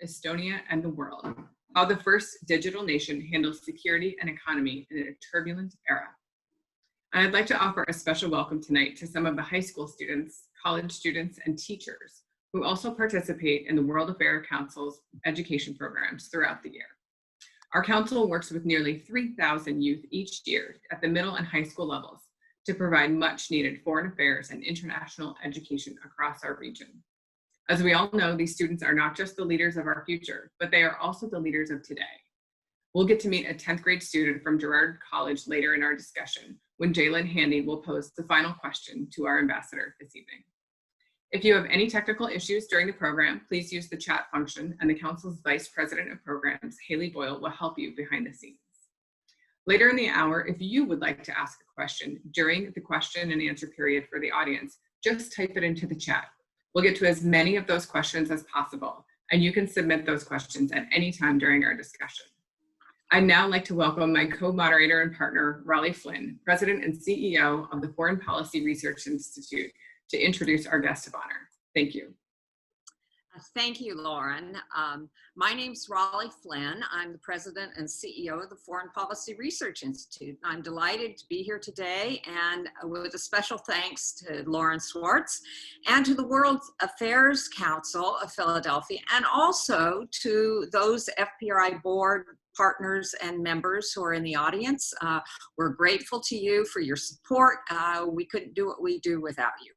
Estonia, and the world, how the first digital nation handles security and economy in a turbulent era. And I'd like to offer a special welcome tonight to some of the high school students, college students, and teachers who also participate in the World Affairs Council's education programs throughout the year. Our council works with nearly 3,000 youth each year at the middle and high school levels to provide much needed foreign affairs and international education across our region. As we all know, these students are not just the leaders of our future, but they are also the leaders of today. We'll get to meet a 10th grade student from Girard College later in our discussion, when Jalen Handy will pose the final question to our ambassador this evening. If you have any technical issues during the program, please use the chat function, and the Council's Vice President of Programs, Haley Boyle, will help you behind the scenes. Later in the hour, if you would like to ask a question during the question and answer period for the audience, just type it into the chat. We'll get to as many of those questions as possible, and you can submit those questions at any time during our discussion. I'd now like to welcome my co-moderator and partner, Raleigh Flynn, President and CEO of the Foreign Policy Research Institute, to introduce our guest of honor. Thank you. Thank you, Lauren. My name's Raleigh Flynn. I'm the President and CEO of the Foreign Policy Research Institute. I'm delighted to be here today, and with a special thanks to Lauren Swartz and to the World Affairs Council of Philadelphia, and also to those FPRI board partners and members who are in the audience. We're grateful to you for your support. We couldn't do what we do without you.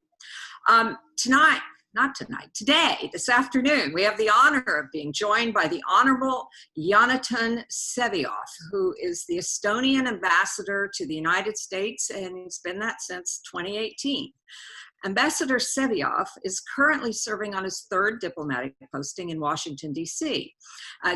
Today, this afternoon, we have the honor of being joined by the Honorable Jonatan Vseviov, who is the Estonian Ambassador to the United States, and he's been that since 2018. Ambassador Vseviov is currently serving on his third diplomatic posting in Washington, D.C.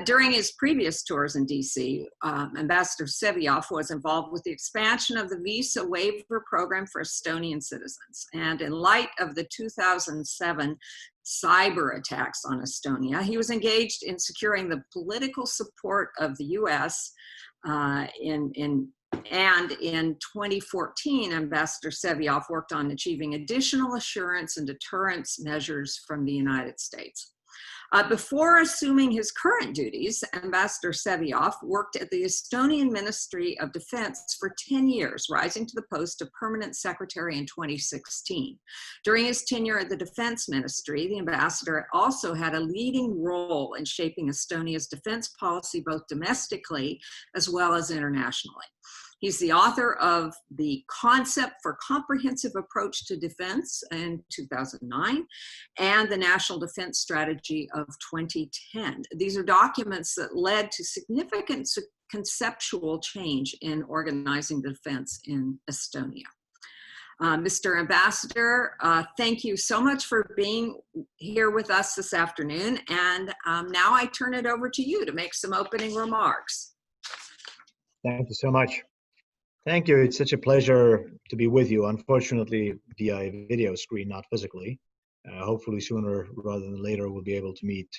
During his previous tours in D.C., Ambassador Vseviov was involved with the expansion of the visa waiver program for Estonian citizens. And in light of the 2007 cyberattacks on Estonia, he was engaged in securing the political support of the U.S. And in 2014, Ambassador Vseviov worked on achieving additional assurance and deterrence measures from the United States. Before assuming his current duties, Ambassador Vseviov worked at the Estonian Ministry of Defense for 10 years, rising to the post of permanent secretary in 2016. During his tenure at the Defense Ministry, the ambassador also had a leading role in shaping Estonia's defense policy, both domestically as well as internationally. He's the author of The Concept for Comprehensive Approach to Defense in 2009 and the National Defense Strategy of 2010. These are documents that led to significant conceptual change in organizing defense in Estonia. Mr. Ambassador, thank you so much for being here with us this afternoon. And now I turn it over to you to make some opening remarks. Thank you so much. Thank you. It's such a pleasure to be with you. Unfortunately, via video screen, not physically. Hopefully sooner rather than later, we'll be able to meet,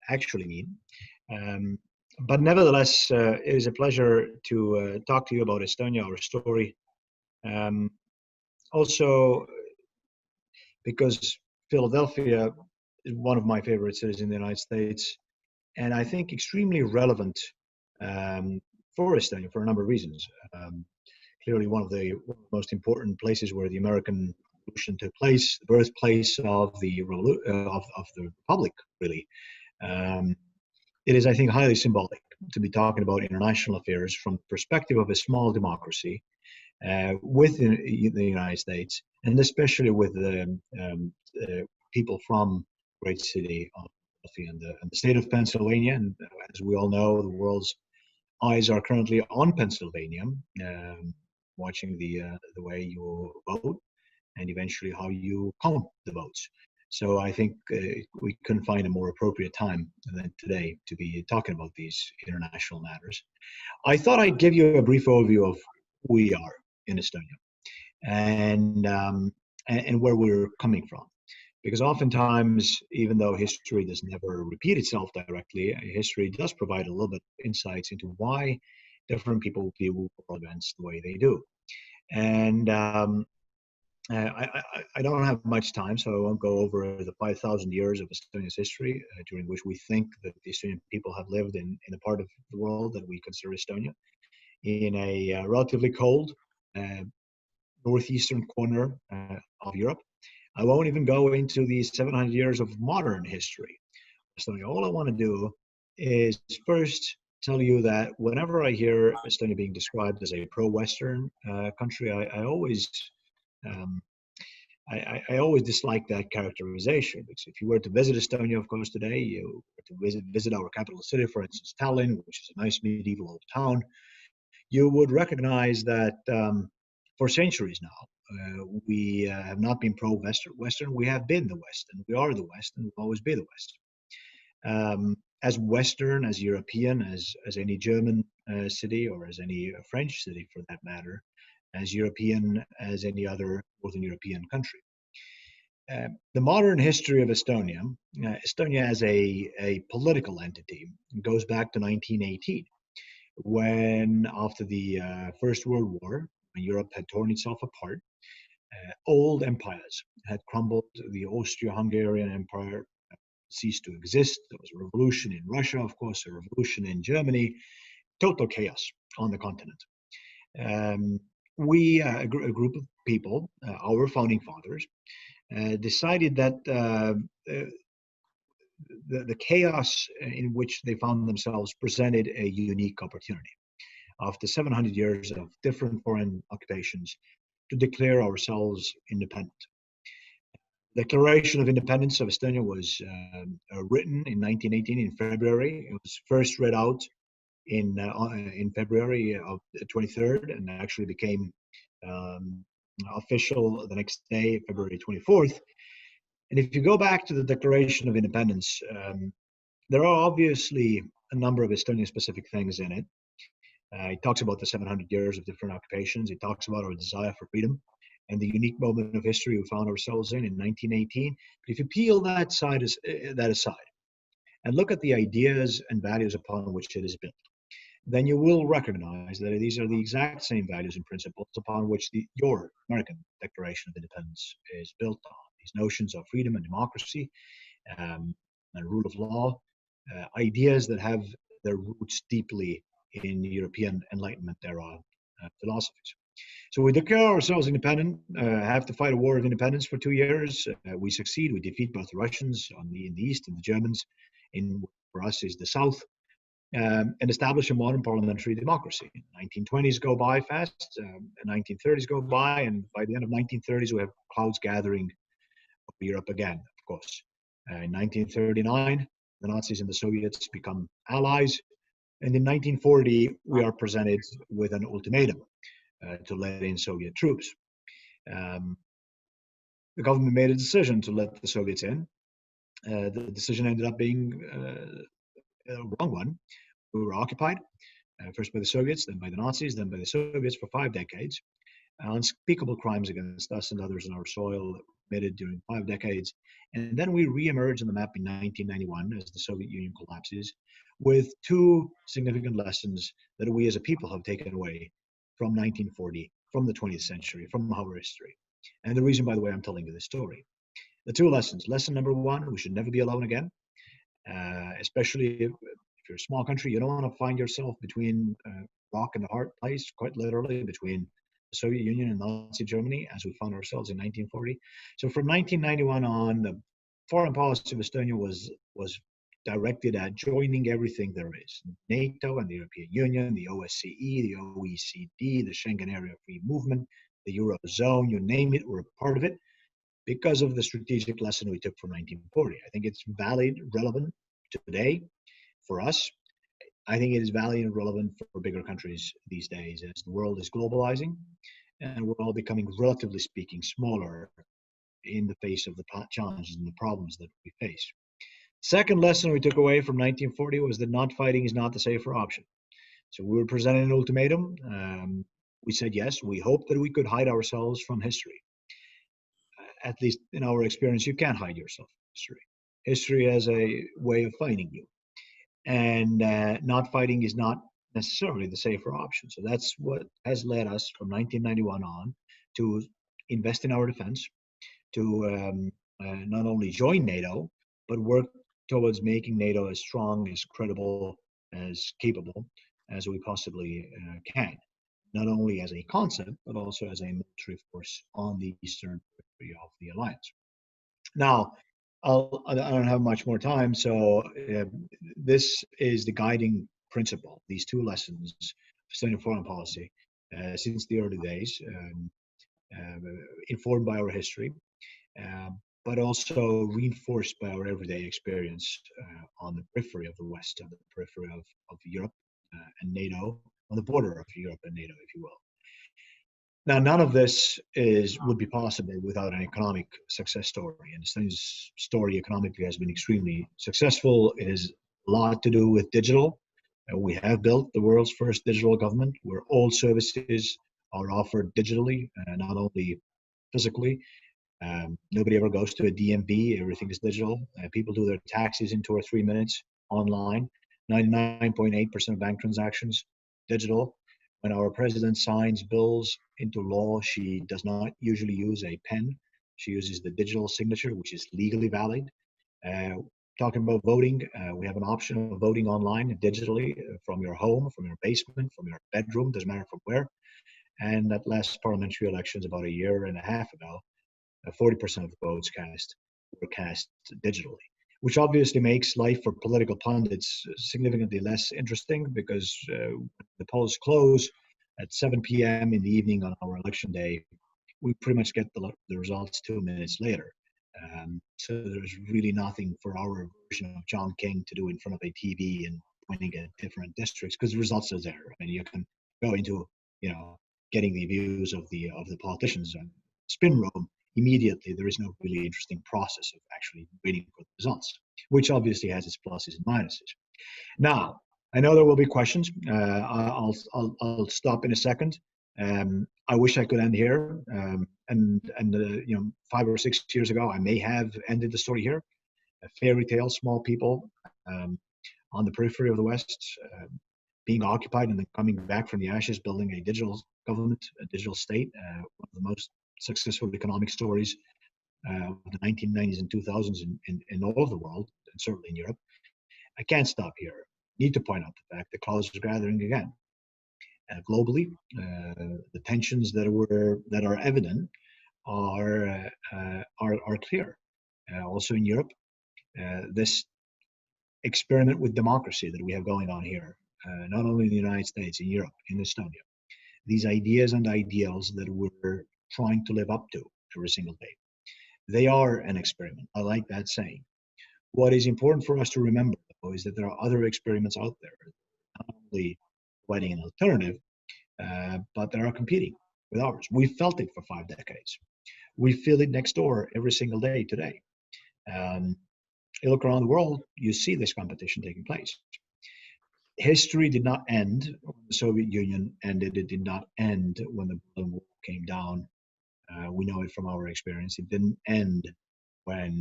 actually meet. But nevertheless, it is a pleasure to talk to you about Estonia, our story. Also, because Philadelphia is one of my favorite cities in the United States, and I think extremely relevant for Estonia for a number of reasons. Clearly one of the most important places where the American Revolution took place, the birthplace of the Republic, really. It is, I think, highly symbolic to be talking about international affairs from the perspective of a small democracy within the United States, and especially with the people from the great city of Philadelphia and the state of Pennsylvania. And as we all know, the world's eyes are currently on Pennsylvania, watching the way you vote and eventually how you count the votes. So I think we couldn't find a more appropriate time than today to be talking about these international matters. I thought I'd give you a brief overview of who we are in Estonia and where we're coming from. Because oftentimes, even though history does never repeat itself directly, history does provide a little bit of insights into why different people view world events the way they do. And I don't have much time, so I won't go over the 5,000 years of Estonia's history, during which we think that the Estonian people have lived in a part of the world that we consider Estonia, in a relatively cold uh, northeastern corner of Europe. I won't even go into the 700 years of modern history. Estonia. All I want to do is first tell you that whenever I hear Estonia being described as a pro-Western country, um, I always dislike that characterization, because if you were to visit Estonia, of course, today, you were to visit our capital city, for instance, Tallinn, which is a nice medieval old town, you would recognize that for centuries now, we have not been pro-Western. We have been the West, and we are the West, and we'll always be the West. As Western, as European, as any German city, or as any French city for that matter, as European as any other Northern European country. The modern history of Estonia, Estonia as a political entity, goes back to 1918, when after the First World War, when Europe had torn itself apart, old empires had crumbled. The Austro-Hungarian Empire ceased to exist. There was a revolution in Russia, of course, a revolution in Germany, total chaos on the continent. A group of people, our founding fathers, decided that the chaos in which they found themselves presented a unique opportunity. After 700 years of different foreign occupations, to declare ourselves independent. The Declaration of Independence of Estonia was written in 1918 in February. It was first read out in February of the 23rd, and actually became official the next day, February 24th. And if you go back to the Declaration of Independence, there are obviously a number of Estonian-specific things in it. It talks about the 700 years of different occupations. It talks about our desire for freedom and the unique moment of history we found ourselves in 1918. But if you peel that aside and look at the ideas and values upon which it is built, then you will recognize that these are the exact same values and principles upon which your American Declaration of Independence is built on. These notions of freedom and democracy, and rule of law, ideas that have their roots deeply in European Enlightenment era philosophies. So we declare ourselves independent, have to fight a war of independence for 2 years. We succeed. We defeat both the Russians in the east and the Germans for us is the south, and establish a modern parliamentary democracy. 1920s go by fast, 1930s go by, and by the end of 1930s we have clouds gathering over Europe again, of course. In 1939, the Nazis and the Soviets become allies. And in 1940, we are presented with an ultimatum to let in Soviet troops. The government made a decision to let the Soviets in. The decision ended up being a wrong one. We were occupied, first by the Soviets, then by the Nazis, then by the Soviets for 5 decades. Unspeakable crimes against us and others on our soil that were committed during 5 decades. And then we re-emerge on the map in 1991 as the Soviet Union collapses, with 2 significant lessons that we as a people have taken away from 1940, from the 20th century, from our history. And the reason, by the way, I'm telling you this story. The 2 lessons. Lesson number 1, we should never be alone again, especially if you're a small country. You don't want to find yourself between rock and a hard place, quite literally, between the Soviet Union and Nazi Germany, as we found ourselves in 1940. So from 1991 on, the foreign policy of Estonia was directed at joining everything there is: NATO and the European Union, the OSCE, the OECD, the Schengen Area Free Movement, the Eurozone, you name it, we're a part of it, because of the strategic lesson we took from 1940. I think it's valid, relevant today for us. I think it is valid and relevant for bigger countries these days as the world is globalizing and we're all becoming, relatively speaking, smaller in the face of the challenges and the problems that we face. Second lesson we took away from 1940 was that not fighting is not the safer option. So we were presented an ultimatum. We said yes. We hoped that we could hide ourselves from history. At least in our experience, you can't hide yourself from history. History has a way of finding you. And not fighting is not necessarily the safer option. So that's what has led us from 1991 on to invest in our defense, to not only join NATO, but work towards making NATO as strong, as credible, as capable as we possibly can, not only as a concept, but also as a military force on the eastern periphery of the alliance. Now, I don't have much more time, so this is the guiding principle, these two lessons of Estonian foreign policy since the early days, informed by our history, uh, but also reinforced by our everyday experience on the periphery of the West, on the periphery of Europe and NATO, on the border of Europe and NATO, if you will. Now, none of this would be possible without an economic success story. And Estonia's story economically has been extremely successful. It has a lot to do with digital. We have built the world's first digital government where all services are offered digitally, not only physically. Nobody ever goes to a DMV. Everything is digital. People do their taxes in 2 or 3 minutes online. 99.8% of bank transactions digital. When our president signs bills into law, she does not usually use a pen. She uses the digital signature, which is legally valid. Talking about voting, we have an option of voting online digitally from your home, from your basement, from your bedroom, doesn't matter from where. And at last parliamentary elections about a year and a half ago, 40% of the votes were cast digitally, which obviously makes life for political pundits significantly less interesting because the polls close at 7 p.m. in the evening on our election day. We pretty much get the results 2 minutes later. So there's really nothing for our version of John King to do in front of a TV and pointing at different districts because the results are there. I mean, you can go into, getting the views of the politicians and spin room immediately. There is no really interesting process of actually waiting for the results, which obviously has its pluses and minuses. Now, I know there will be questions. I'll stop in a second. I wish I could end here. And 5 or 6 years ago, I may have ended the story here. A fairy tale, small people on the periphery of the West, being occupied and then coming back from the ashes, building a digital government, a digital state, one of the most successful economic stories of the 1990s and 2000s in all of the world, and certainly in Europe. I can't stop here. Need to point out the fact that clouds are gathering again. Globally, the tensions that are evident are clear. Also in Europe, this experiment with democracy that we have going on here, not only in the United States, in Europe, in Estonia, these ideas and ideals that we're trying to live up to every single day, they are an experiment. I like that saying. What is important for us to remember, though, is that there are other experiments out there, not only providing an alternative, but that are competing with ours. We felt it for 5 decades. We feel it next door every single day today. You look around the world, you see this competition taking place. History did not end when the Soviet Union ended. It did not end when the Berlin Wall came down. We know it from our experience. It didn't end when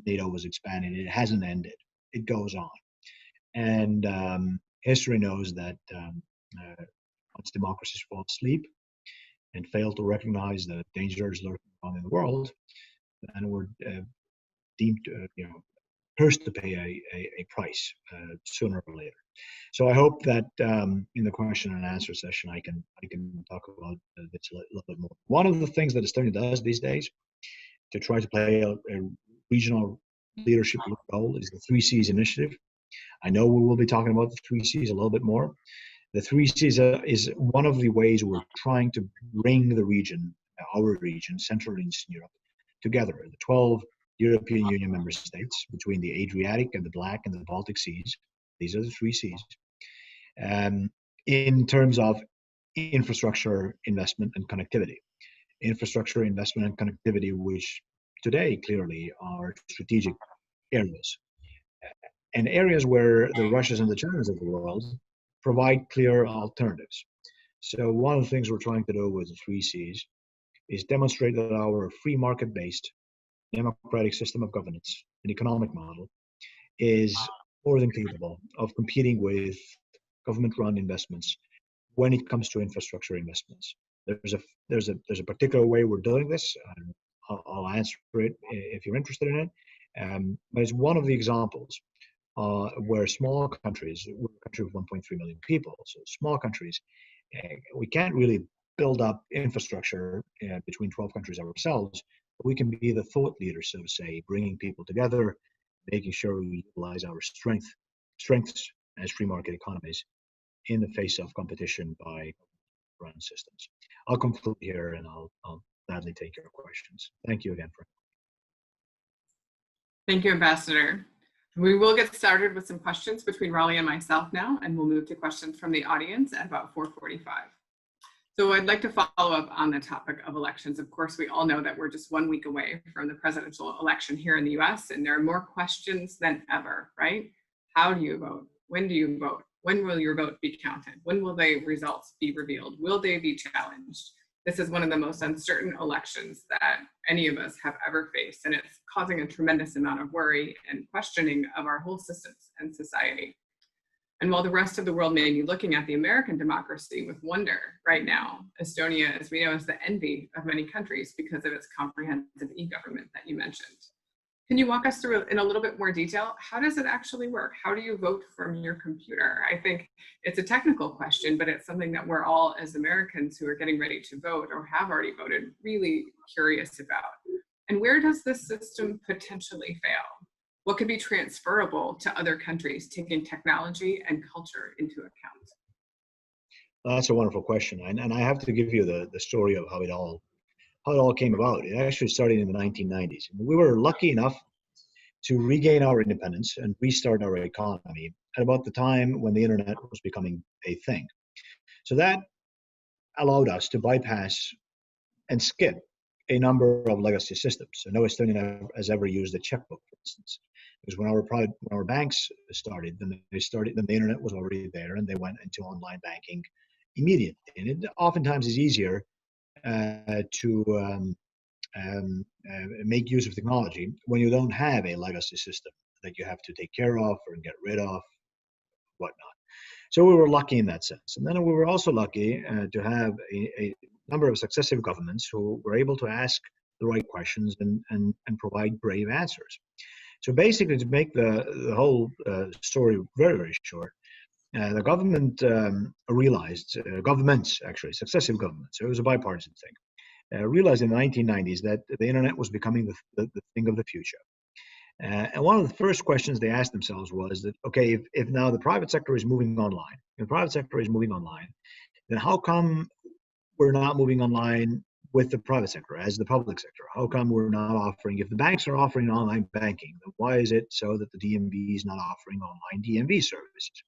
NATO was expanding. It hasn't ended. It goes on. And history knows that once democracies fall asleep and fail to recognize the dangers lurking around in the world, then we're deemed cursed to pay a price sooner or later. So I hope that in the question and answer session, I can talk about this a little bit more. One of the things that Estonia does these days to try to play a regional leadership role is the 3 Cs initiative. I know we will be talking about the 3 Cs a little bit more. The 3 Cs is one of the ways we're trying to bring the region, our region, Central and Eastern Europe, together. The 12 European Union member states between the Adriatic and the Black and the Baltic Seas. These are the 3 Cs. In terms of infrastructure investment and connectivity. Infrastructure investment and connectivity, which today clearly are strategic areas. And areas where the Russias and the Chinas of the world provide clear alternatives. So one of the things we're trying to do with the 3 Cs is demonstrate that our free market-based democratic system of governance and economic model is more than capable of competing with government-run investments when it comes to infrastructure investments. There's a particular way we're doing this. And I'll answer it if you're interested in it. But it's one of the examples where small countries, we're a country of 1.3 million people, so small countries, we can't really build up infrastructure between 12 countries ourselves, but we can be the thought leaders, so to say, bringing people together, making sure we utilize our strengths as free market economies in the face of competition by run systems. I'll conclude here and I'll gladly take your questions. Thank you again for. Thank you, Ambassador. We will get started with some questions between Raleigh and myself now, and we'll move to questions from the audience at about 4:45. So I'd like to follow up on the topic of elections. Of course, we all know that we're just 1 week away from the presidential election here in the US, and there are more questions than ever, right? How do you vote? When do you vote? When will your vote be counted? When will the results be revealed? Will they be challenged? This is one of the most uncertain elections that any of us have ever faced, and it's causing a tremendous amount of worry and questioning of our whole systems and society. And while the rest of the world may be looking at the American democracy with wonder right now, Estonia, as we know, is the envy of many countries because of its comprehensive e-government that you mentioned. Can you walk us through in a little bit more detail? How does it actually work? How do you vote from your computer? I think it's a technical question, but it's something that we're all, as Americans who are getting ready to vote or have already voted, really curious about. And where does this system potentially fail? What could be transferable to other countries, taking technology and culture into account? That's a wonderful question, and I have to give you the story of how it all came about. It actually started in the 1990s. We were lucky enough to regain our independence and restart our economy at about the time when the internet was becoming a thing. So that allowed us to bypass and skip a number of legacy systems. So no Estonian has ever used a checkbook, for instance, because when our banks started, then the internet was already there, and they went into online banking immediately. And it oftentimes is easier to make use of technology when you don't have a legacy system that you have to take care of or get rid of, whatnot. So we were lucky in that sense. And then we were also lucky to have a number of successive governments who were able to ask the right questions and provide brave answers. So basically, to make the whole story very, very short, the government realized, governments actually, successive governments, so it was a bipartisan thing, realized in the 1990s that the internet was becoming the thing of the future. And one of the first questions they asked themselves was that, okay, if now the private sector is moving online, then how come we're not moving online with the private sector as the public sector? How come we're not offering, if the banks are offering online banking, then why is it so that the DMV is not offering online DMV services?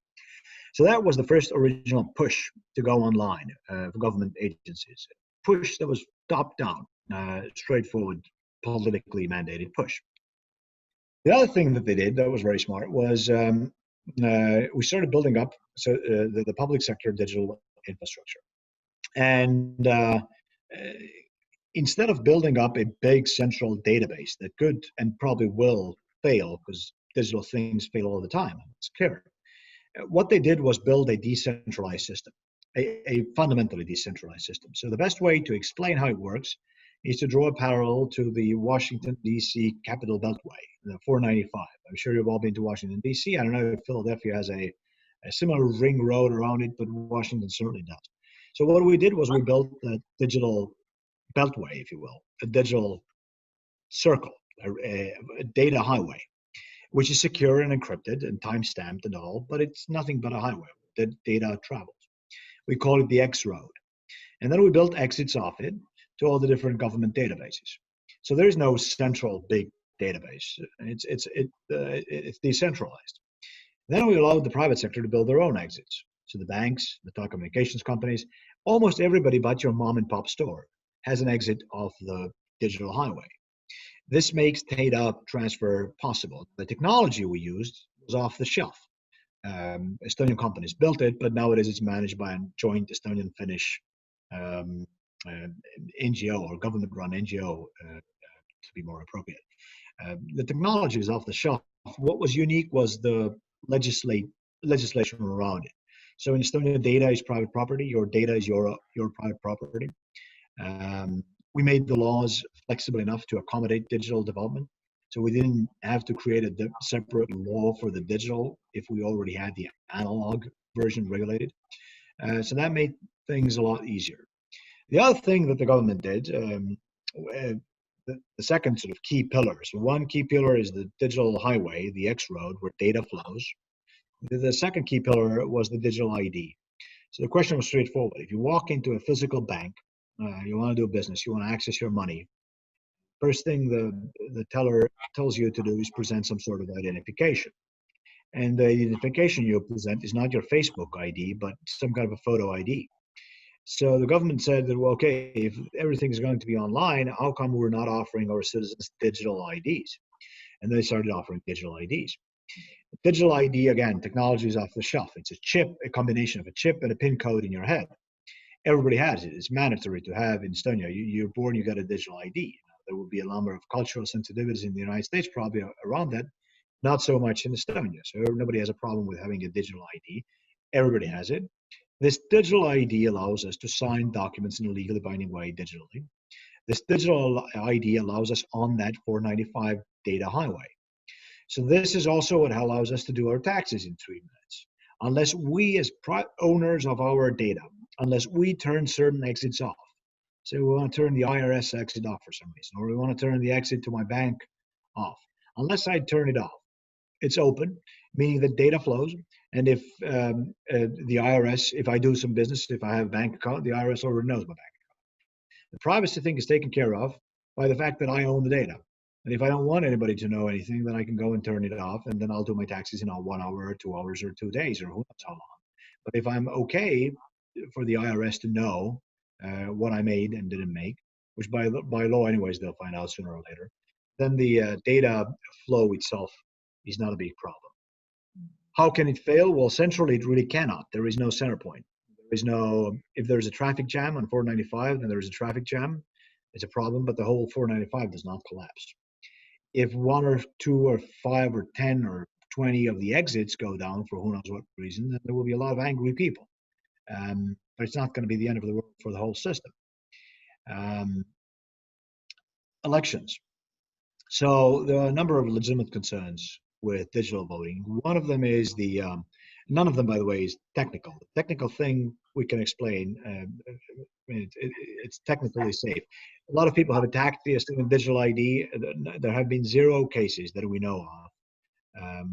So that was the first original push to go online for government agencies. Push that was top-down, straightforward, politically mandated push. The other thing that they did that was very smart was we started building up the public sector digital infrastructure. And instead of building up a big central database that could and probably will fail, because digital things fail all the time, it's clear, what they did was build a decentralized system, a fundamentally decentralized system. So the best way to explain how it works is to draw a parallel to the Washington, D.C. Capitol Beltway, the 495. I'm sure you've all been to Washington, D.C. I don't know if Philadelphia has a similar ring road around it, but Washington certainly does. So what we did was we built a digital beltway, if you will, a digital circle, a data highway, which is secure and encrypted and time-stamped and all, but it's nothing but a highway that data travels. We call it the X road. And then we built exits off it to all the different government databases. So there is no central big database. It's decentralized. Then we allowed the private sector to build their own exits. So the banks, the telecommunications companies, almost everybody but your mom and pop store has an exit off the digital highway. This makes data transfer possible. The technology we used was off the shelf. Estonian companies built it, but nowadays it's managed by a joint Estonian-Finnish NGO or government-run NGO, to be more appropriate. The technology is off the shelf. What was unique was the legislation around it. So in Estonia, data is private property. Your data is your private property. We made the laws flexible enough to accommodate digital development. So we didn't have to create a separate law for the digital if we already had the analog version regulated. So that made things a lot easier. The other thing that the government did, the second sort of key pillar. So one key pillar is the digital highway, the X road, where data flows. The second key pillar was the digital ID. So the question was straightforward. If you walk into a physical bank, you want to do a business, you want to access your money, first thing the teller tells you to do is present some sort of identification. And the identification you present is not your Facebook ID, but some kind of a photo ID. So the government said that, well, okay, if everything's going to be online, how come we're not offering our citizens digital IDs? And they started offering digital IDs. Digital ID, again, technology is off the shelf. It's a chip, a combination of a chip and a PIN code in your head. Everybody has it. It's mandatory to have in Estonia. You're born, you got a digital ID. There will be a number of cultural sensitivities in the United States probably around that, not so much in Estonia. So nobody has a problem with having a digital ID. Everybody has it. This digital ID allows us to sign documents in a legally binding way digitally. This digital ID allows us on that 495 data highway. So this is also what allows us to do our taxes in 3 minutes. Unless we as owners of our data, unless we turn certain exits off. So we want to turn the IRS exit off for some reason, or we want to turn the exit to my bank off. Unless I turn it off, it's open, meaning that data flows. And if the IRS, if I do some business, if I have a bank account, the IRS already knows my bank account. The privacy thing is taken care of by the fact that I own the data. And if I don't want anybody to know anything, then I can go and turn it off, and then I'll do my taxes in 1 hour or 2 hours or 2 days or who knows how long. But if I'm okay for the IRS to know what I made and didn't make, which by law anyways they'll find out sooner or later, then the data flow itself is not a big problem. How can it fail? Well, centrally it really cannot. There is no center point. There is no, if there's a traffic jam on 495, then there's a traffic jam. It's a problem, but the whole 495 does not collapse. If 1 or 2 or 5 or 10 or 20 of the exits go down for who knows what reason, then there will be a lot of angry people. But it's not going to be the end of the world for the whole system. Elections. So there are a number of legitimate concerns with digital voting. One of them is none of them, by the way, is technical. The technical thing we can explain. It's technically safe. A lot of people have attacked the Estonian digital ID. There have been 0 cases that we know of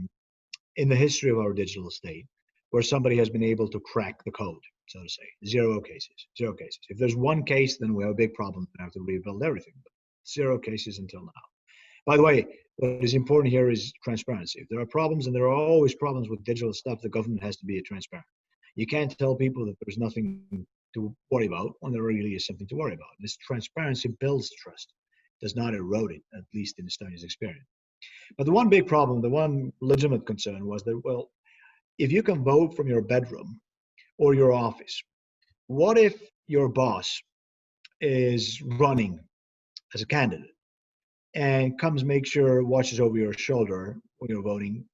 in the history of our digital state where somebody has been able to crack the code, so to say. 0 cases. 0 cases. If there's 1 case, then we have a big problem and have to rebuild everything. But 0 cases until now. By the way, what is important here is transparency. If there are problems, and there are always problems with digital stuff, the government has to be transparent. You can't tell people that there's nothing to worry about when there really is something to worry about. This transparency builds trust, does not erode it, at least in Estonia's experience. But the one big problem, the one legitimate concern was that, well, if you can vote from your bedroom or your office, what if your boss is running as a candidate and comes make sure, watches over your shoulder when you're voting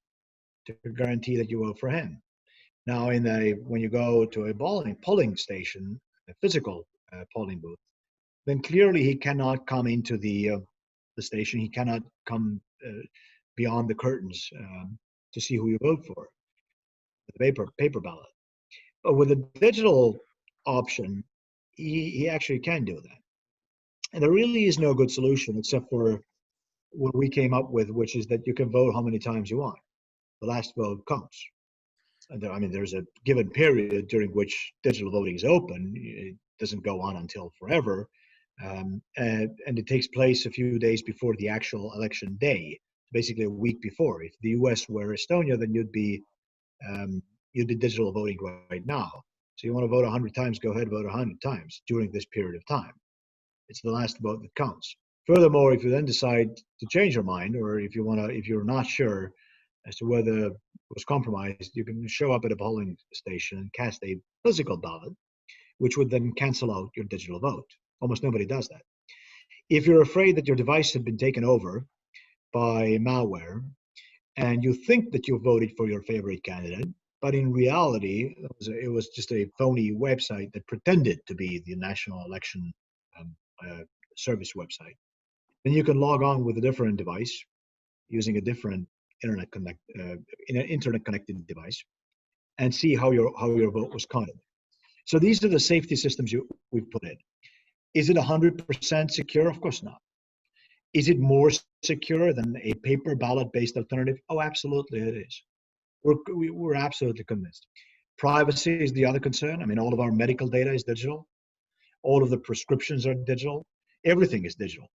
to guarantee that you vote for him? Now, when you go to a polling station, a physical polling booth, then clearly he cannot come into the station. He cannot come beyond the curtains to see who you vote for, the paper ballot. But with a digital option, he actually can do that. And there really is no good solution except for what we came up with, which is that you can vote how many times you want. The last vote counts. I mean, there's a given period during which digital voting is open. It doesn't go on until forever. And it takes place a few days before the actual election day, basically a week before. If the US were Estonia, then you'd be digital voting right now. So you want to vote 100 times, go ahead, vote 100 times during this period of time. It's the last vote that counts. Furthermore, if you then decide to change your mind, or if you're not sure as to whether it was compromised, you can show up at a polling station and cast a physical ballot, which would then cancel out your digital vote. Almost nobody does that. If you're afraid that your device had been taken over by malware, and you think that you voted for your favorite candidate, but in reality, it was just a phony website that pretended to be the National Election um, Service website. Then you can log on with a different device using a different internet connected device and see how your vote was counted. So these are the safety systems we've put in. Is it 100% secure? Of course not. Is it more secure than a paper ballot-based alternative? Oh, absolutely it is. We're absolutely convinced. Privacy is the other concern. I mean, all of our medical data is digital. All of the prescriptions are digital. Everything is digital.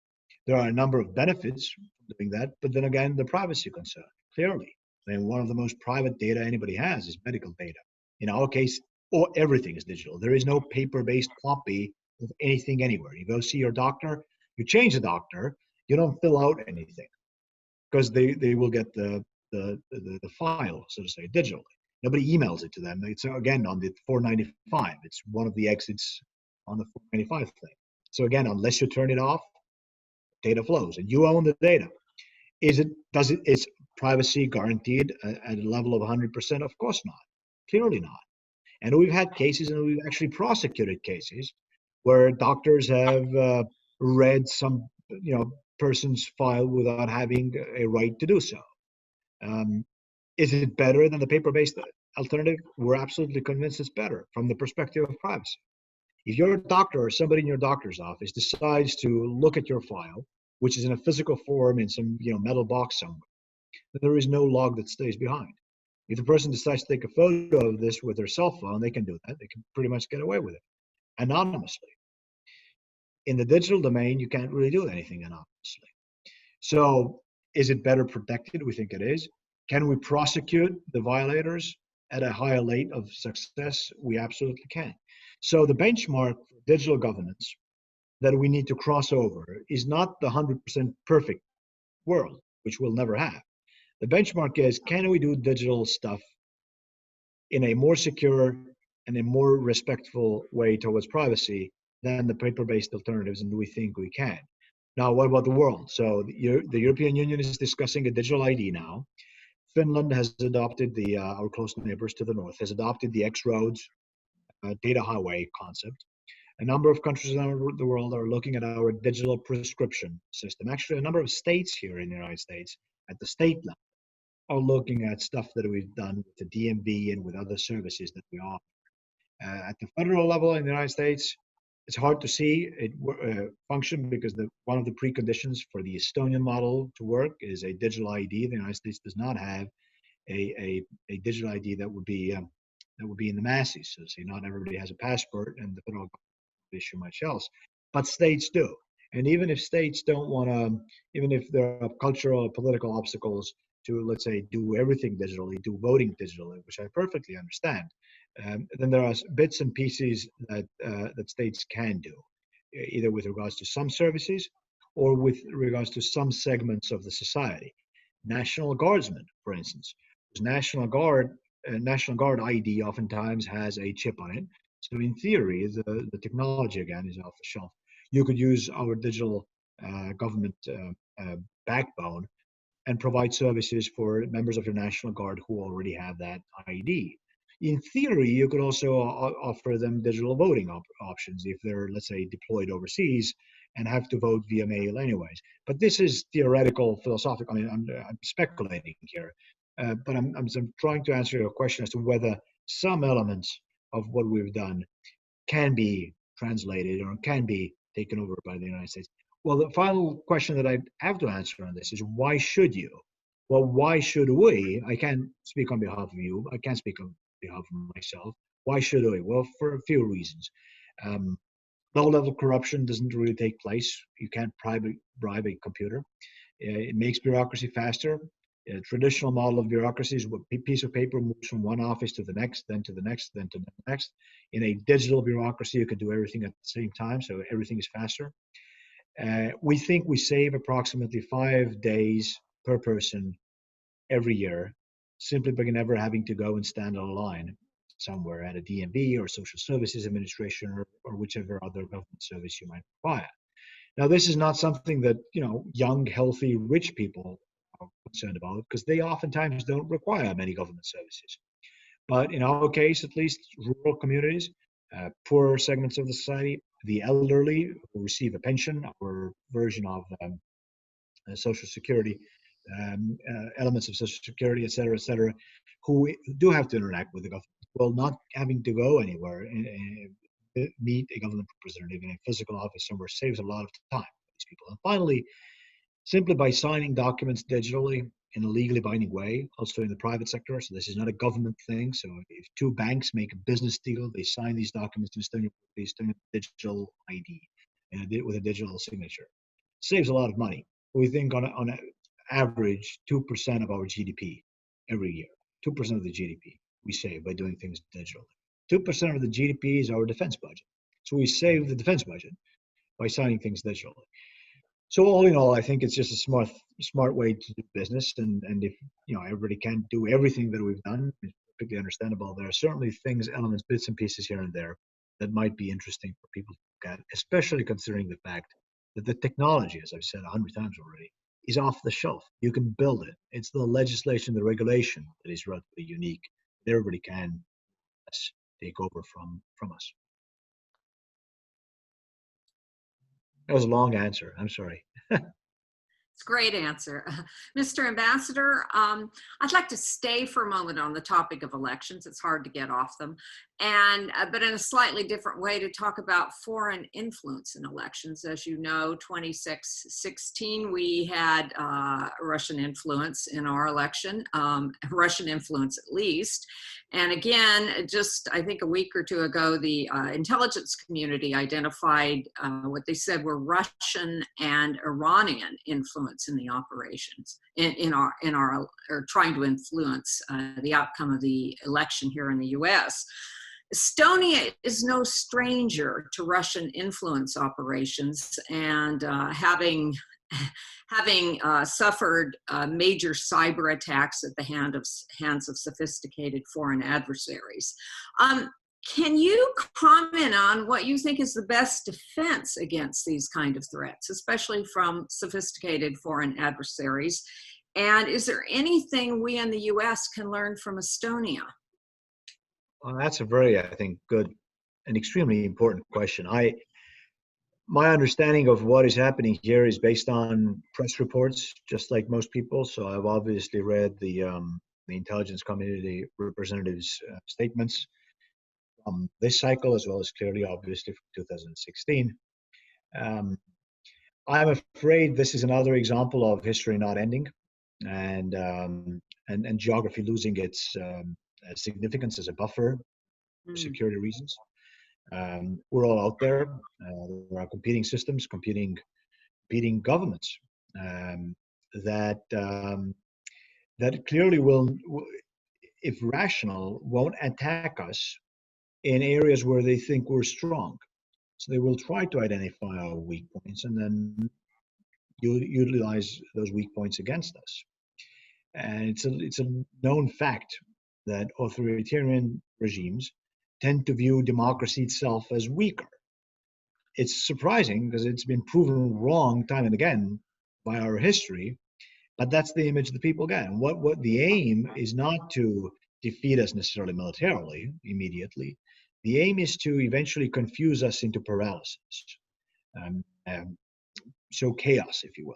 There are a number of benefits from doing that, but then again, the privacy concern, clearly. I mean, one of the most private data anybody has is medical data. In our case, everything is digital. There is no paper-based copy of anything anywhere. You go see your doctor, you change the doctor, you don't fill out anything because they will get the file, so to say, digitally. Nobody emails it to them. It's again on the 495. It's one of the exits on the 495 thing. So again, unless you turn it off, data flows, and you own the data. Is privacy guaranteed at a level of 100%? Of course not. Clearly not. And we've had cases, and we've actually prosecuted cases where doctors have read some, person's file without having a right to do so. Is it better than the paper-based alternative? We're absolutely convinced it's better from the perspective of privacy. If your doctor or somebody in your doctor's office decides to look at your file, which is in a physical form in some metal box somewhere, then there is no log that stays behind. If the person decides to take a photo of this with their cell phone, they can do that. They can pretty much get away with it anonymously. In the digital domain, you can't really do anything anonymously. So is it better protected? We think it is. Can we prosecute the violators at a higher rate of success? We absolutely can. So the benchmark for digital governance that we need to cross over is not the 100% perfect world, which we'll never have. The benchmark is, can we do digital stuff in a more secure and a more respectful way towards privacy than the paper-based alternatives, and we think we can. Now, what about the world? So the European Union is discussing a digital ID now. Finland has adopted our close neighbors to the north, has adopted the X-Roads data highway concept. A number of countries around the world are looking at our digital prescription system. Actually, a number of states here in the United States at the state level are looking at stuff that we've done with the DMV and with other services that we offer. At the federal level in the United States, it's hard to see it function because one of the preconditions for the Estonian model to work is a digital ID. The United States does not have a digital ID that would be in the masses. So say not everybody has a passport, and the federal government issue much else, but states do. And even if states don't want to, even if there are cultural or political obstacles to, let's say, do everything digitally, do voting digitally, which I perfectly understand, then there are bits and pieces that states can do, either with regards to some services or with regards to some segments of the society. National Guardsmen, for instance, National Guard ID oftentimes has a chip on it. So in theory, the technology again is off the shelf. You could use our digital government backbone and provide services for members of your National Guard who already have that ID. In theory, you could also offer them digital voting options if they're, let's say, deployed overseas and have to vote via mail anyways. But this is theoretical, philosophical. I mean, I'm speculating here, but I'm trying to answer your question as to whether some elements of what we've done can be translated or can be taken over by the United States. Well, the final question that I have to answer on this is, why should you? Well, why should we? I can't speak on behalf of you. I can't speak on behalf of myself. Why should we? Well, for a few reasons. Low-level corruption doesn't really take place. You can't bribe a computer. It makes bureaucracy faster. A traditional model of bureaucracy is a piece of paper moves from one office to the next, then to the next, then to the next. In a digital bureaucracy, you can do everything at the same time, so everything is faster. We think we save approximately 5 days per person every year, simply by never having to go and stand on a line somewhere at a DMV or Social Services Administration or whichever other government service you might require. Now, this is not something that young, healthy, rich people are concerned about, because they oftentimes don't require many government services. But in our case, at least, rural communities, poorer segments of the society, the elderly who receive a pension, our version of Social Security, elements of Social Security, et cetera, who do have to interact with the government. Well, not having to go anywhere and meet a government representative in a physical office somewhere saves a lot of time for these people. And finally, simply by signing documents digitally in a legally binding way, also in the private sector. So this is not a government thing. So if two banks make a business deal, they sign these documents in Estonian digital ID and with a digital signature. Saves a lot of money. We think on an average 2% of our GDP every year. 2% of the GDP we save by doing things digitally. 2% of the GDP is our defense budget. So we save the defense budget by signing things digitally. So all in all, I think it's just a smart way to do business. And if everybody can't do everything that we've done, it's perfectly understandable. There are certainly things, elements, bits and pieces here and there that might be interesting for people to look at, especially considering the fact that the technology, as I've said 100 times already, is off the shelf. You can build it. It's the legislation, the regulation that is relatively unique. Everybody can take over from us. That was a long answer. I'm sorry. It's a great answer. Mr. Ambassador, I'd like to stay for a moment on the topic of elections. It's hard to get off them. But in a slightly different way, to talk about foreign influence in elections. As you know, 2016, we had Russian influence in our election, Russian influence at least. And again, just I think a week or two ago, the intelligence community identified what they said were Russian and Iranian influence in the operations, in our or trying to influence the outcome of the election here in the U.S. Estonia is no stranger to Russian influence operations, and having suffered major cyber attacks at the hands of sophisticated foreign adversaries. Can you comment on what you think is the best defense against these kind of threats, especially from sophisticated foreign adversaries? And is there anything we in the U.S. can learn from Estonia? Well, that's a very, I think, good and extremely important question. My understanding of what is happening here is based on press reports, just like most people. So I've obviously read the intelligence community representatives' statements from this cycle, as well as clearly, obviously, from 2016. I'm afraid this is another example of history not ending, and geography losing its significance as a buffer for security reasons. We're all out there. There are competing systems, competing governments that clearly will, if rational, won't attack us in areas where they think we're strong. So they will try to identify our weak points and then utilize those weak points against us. And it's a known fact that authoritarian regimes tend to view democracy itself as weaker. It's surprising because it's been proven wrong time and again by our history, but that's the image that people get. And what the aim is not to defeat us necessarily militarily immediately. The aim is to eventually confuse us into paralysis. So chaos, if you will,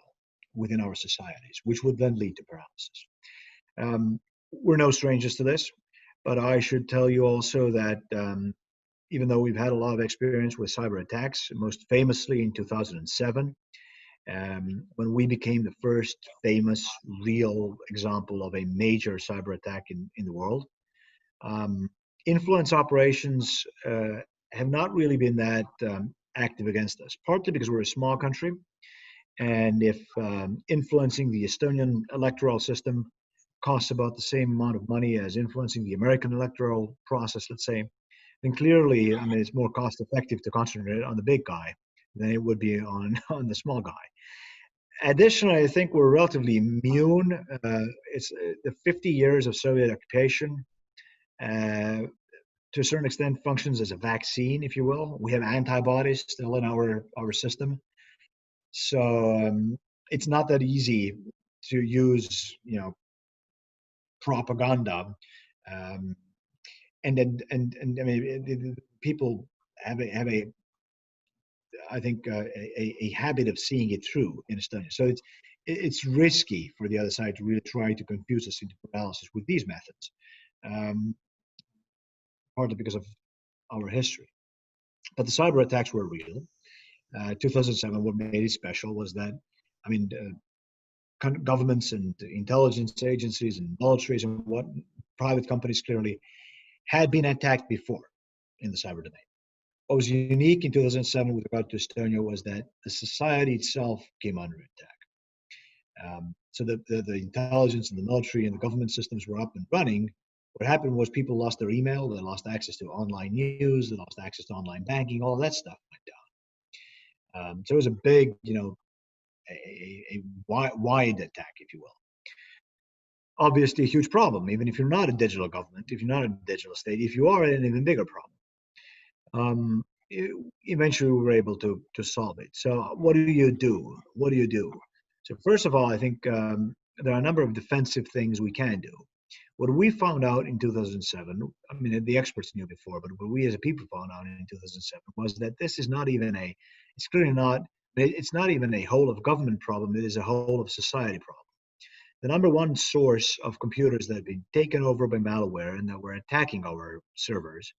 within our societies, which would then lead to paralysis. We're no strangers to this, but I should tell you also that even though we've had a lot of experience with cyber attacks, most famously in 2007, when we became the first famous real example of a major cyber attack in the world, influence operations have not really been that active against us, partly because we're a small country. And if influencing the Estonian electoral system costs about the same amount of money as influencing the American electoral process, let's say, then clearly, I mean, it's more cost effective to concentrate on the big guy than it would be on the small guy. Additionally, I think we're relatively immune. It's the 50 years of Soviet occupation, to a certain extent, functions as a vaccine, if you will. We have antibodies still in our system. So it's not that easy to use, propaganda I mean, the people have a I think a habit of seeing it through in Estonia. So it's risky for the other side to really try to confuse us into paralysis with these methods, um, partly because of our history. But the cyber attacks were real. 2007, what made it special was that, I mean, governments and intelligence agencies and militaries and what private companies clearly had been attacked before in the cyber domain. What was unique in 2007 with regard to Estonia was that the society itself came under attack. So the intelligence and the military and the government systems were up and running. What happened was people lost their email, they lost access to online news, they lost access to online banking, all of that stuff went down. So it was a big, a wide attack, if you will. Obviously, a huge problem, even if you're not a digital government, if you're not a digital state, if you are, an even bigger problem. Eventually, we were able to solve it. So what do you do? What do you do? So first of all, I think there are a number of defensive things we can do. What we found out in 2007, I mean, the experts knew before, but what we as a people found out in 2007 was that this is not even it's clearly not, it's not even a whole of government problem, it is a whole of society problem. The number one source of computers that have been taken over by malware and that were attacking our servers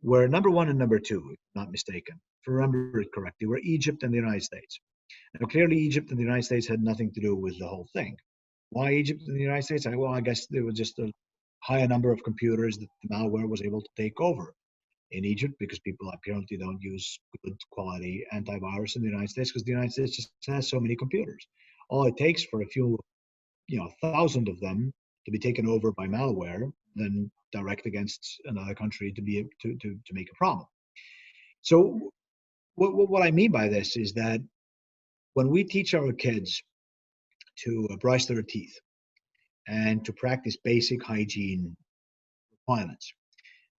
were number one and number two, if not mistaken, if I remember it correctly, were Egypt and the United States. Now, clearly, Egypt and the United States had nothing to do with the whole thing. Why Egypt and the United States? Well, I guess there was just a higher number of computers that the malware was able to take over in Egypt because people apparently don't use good quality antivirus in the United States because the United States just has so many computers. All it takes for a few, thousand of them to be taken over by malware, then direct against another country to be to make a problem. So what I mean by this is that when we teach our kids to brush their teeth and to practice basic hygiene requirements,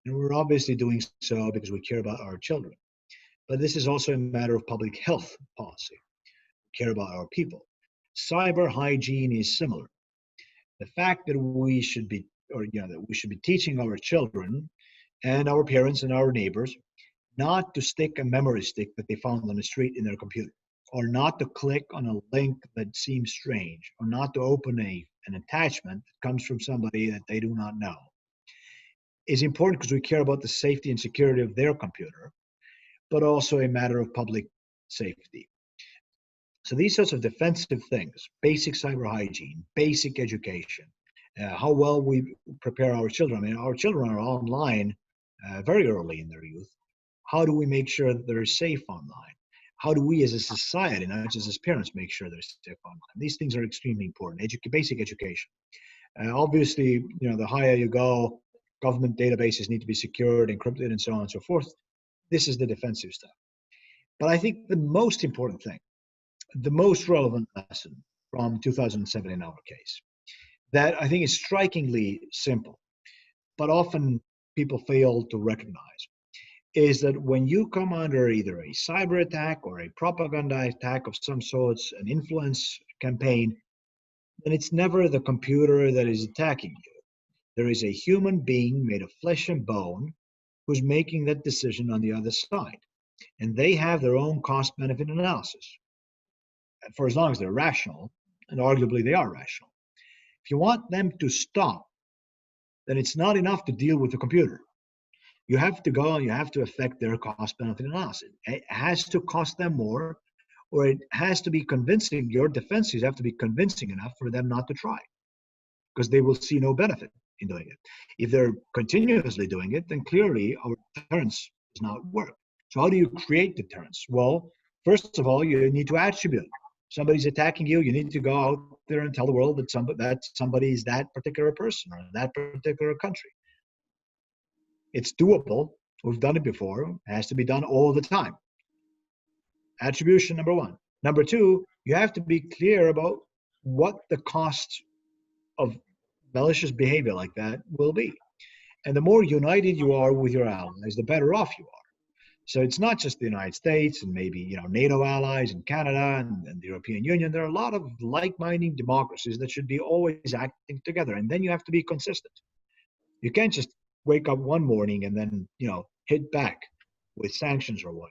and we're obviously doing so because we care about our children, but this is also a matter of public health policy. We care about our people. Cyber hygiene is similar. The fact that we should be, that we should be teaching our children and our parents and our neighbors not to stick a memory stick that they found on the street in their computer, or not to click on a link that seems strange, or not to open an attachment that comes from somebody that they do not know, is important because we care about the safety and security of their computer, but also a matter of public safety. So these sorts of defensive things, basic cyber hygiene, basic education, how well we prepare our children. I mean, our children are online very early in their youth. How do we make sure that they're safe online? How do we as a society, not just as parents, make sure they're safe online? These things are extremely important. Basic education. Obviously, the higher you go, government databases need to be secured, encrypted, and so on and so forth. This is the defensive stuff. But I think the most important thing, the most relevant lesson from 2007 in our case, that I think is strikingly simple, but often people fail to recognize, is that when you come under either a cyber attack or a propaganda attack of some sorts, an influence campaign, then it's never the computer that is attacking you. There is a human being made of flesh and bone who's making that decision on the other side. And they have their own cost-benefit analysis, for as long as they're rational, and arguably they are rational. If you want them to stop, then it's not enough to deal with the computer. You have to go and you have to affect their cost-benefit analysis. It has to cost them more, or it has to be convincing. Your defenses have to be convincing enough for them not to try, because they will see no benefit in doing it. If they're continuously doing it, then clearly our deterrence does not work. So how do you create deterrence? Well, first of all, you need to attribute. Somebody's attacking you, you need to go out there and tell the world that somebody is that particular person or that particular country. It's doable. We've done it before. It has to be done all the time. Attribution, number one. Number two, you have to be clear about what the cost of malicious behavior like that will be. And the more united you are with your allies, the better off you are. So it's not just the United States and maybe NATO allies and Canada and the European Union. There are a lot of like-minded democracies that should be always acting together. And then you have to be consistent. You can't just wake up one morning and then, hit back with sanctions or what.